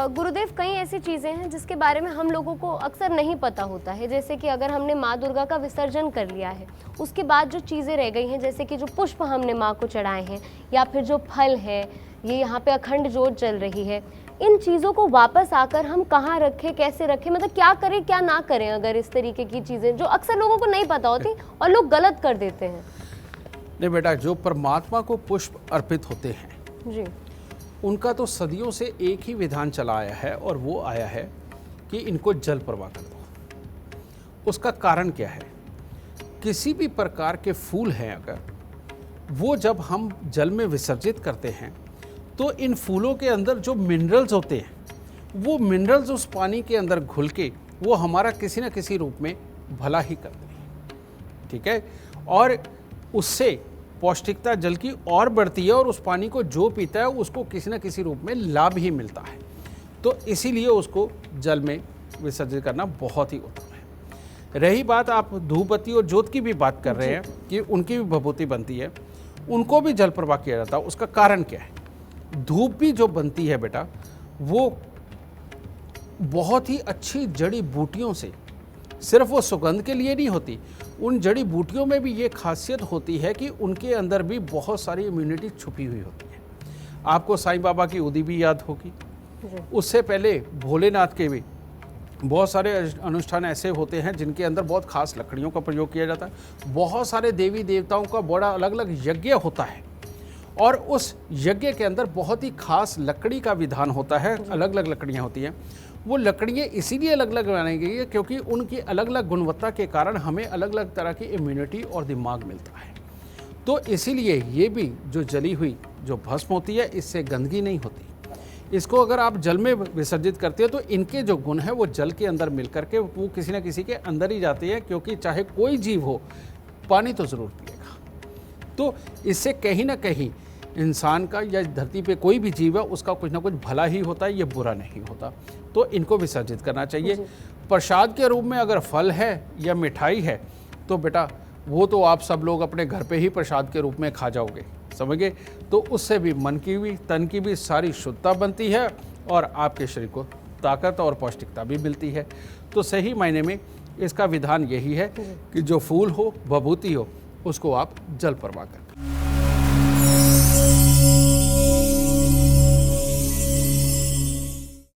गुरुदेव, कई ऐसी चीज़ें हैं जिसके बारे में हम लोगों को अक्सर नहीं पता होता है। जैसे कि अगर हमने माँ दुर्गा का विसर्जन कर लिया है, उसके बाद जो चीज़ें रह गई हैं, जैसे कि जो पुष्प हमने माँ को चढ़ाए हैं या फिर जो फल है, ये यहाँ पे अखंड जोत जल रही है, इन चीज़ों को वापस आकर हम कहाँ रखें, कैसे रखें, मतलब क्या करें क्या ना करें अगर इस तरीके की चीज़ें जो अक्सर लोगों को नहीं पता होती और लोग गलत कर देते हैं। नहीं बेटा, जो परमात्मा को पुष्प अर्पित होते हैं जी, उनका तो सदियों से एक ही विधान चला आया है और वो आया है कि इनको जल प्रवाह कर दो। उसका कारण क्या है? किसी भी प्रकार के फूल हैं अगर वो जब हम जल में विसर्जित करते हैं तो इन फूलों के अंदर जो मिनरल्स होते हैं वो मिनरल्स उस पानी के अंदर घुल के वो हमारा किसी न किसी रूप में भला ही करते हैं, ठीक है। और उससे पौष्टिकता जल की और बढ़ती है और उस पानी को जो पीता है उसको किसी न किसी रूप में लाभ ही मिलता है। तो इसीलिए उसको जल में विसर्जित करना बहुत ही उत्तम है। रही बात, आप धूप बत्ती और जोत की भी बात कर रहे हैं कि उनकी भी भभूति बनती है, उनको भी जल प्रवाह किया जाता है। उसका कारण क्या है? धूप भी जो बनती है बेटा, वो बहुत ही अच्छी जड़ी बूटियों से, सिर्फ वो सुगंध के लिए नहीं होती, उन जड़ी बूटियों में भी ये खासियत होती है कि उनके अंदर भी बहुत सारी इम्यूनिटी छुपी हुई होती है। आपको साईं बाबा की उदी भी याद होगी, उससे पहले भोलेनाथ के भी बहुत सारे अनुष्ठान ऐसे होते हैं जिनके अंदर बहुत खास लकड़ियों का प्रयोग किया जाता है। बहुत सारे देवी देवताओं का बड़ा अलग अलग यज्ञ होता है और उस यज्ञ के अंदर बहुत ही खास लकड़ी का विधान होता है, अलग अलग लकड़ियाँ होती हैं। वो लकड़ियाँ इसीलिए अलग अलग बनाई गई है क्योंकि उनकी अलग अलग गुणवत्ता के कारण हमें अलग अलग तरह की इम्यूनिटी और दिमाग मिलता है। तो इसीलिए ये भी जो जली हुई जो भस्म होती है, इससे गंदगी नहीं होती। इसको अगर आप जल में विसर्जित करते हो तो इनके जो गुण हैं वो जल के अंदर मिल करके वो किसी न किसी के अंदर ही जाते हैं, क्योंकि चाहे कोई जीव हो पानी तो ज़रूर पिएगा। तो इससे कहीं ना कहीं इंसान का या धरती पे कोई भी जीव है उसका कुछ ना कुछ भला ही होता है, ये बुरा नहीं होता। तो इनको विसर्जित करना चाहिए। प्रसाद के रूप में अगर फल है या मिठाई है तो बेटा वो तो आप सब लोग अपने घर पे ही प्रसाद के रूप में खा जाओगे, समझ गए। तो उससे भी मन की भी तन की भी सारी शुद्धता बनती है और आपके शरीर को ताकत और पौष्टिकता भी मिलती है। तो सही मायने में इसका विधान यही है कि जो फूल हो, भभूति हो, उसको आप जल प्रवाह करें।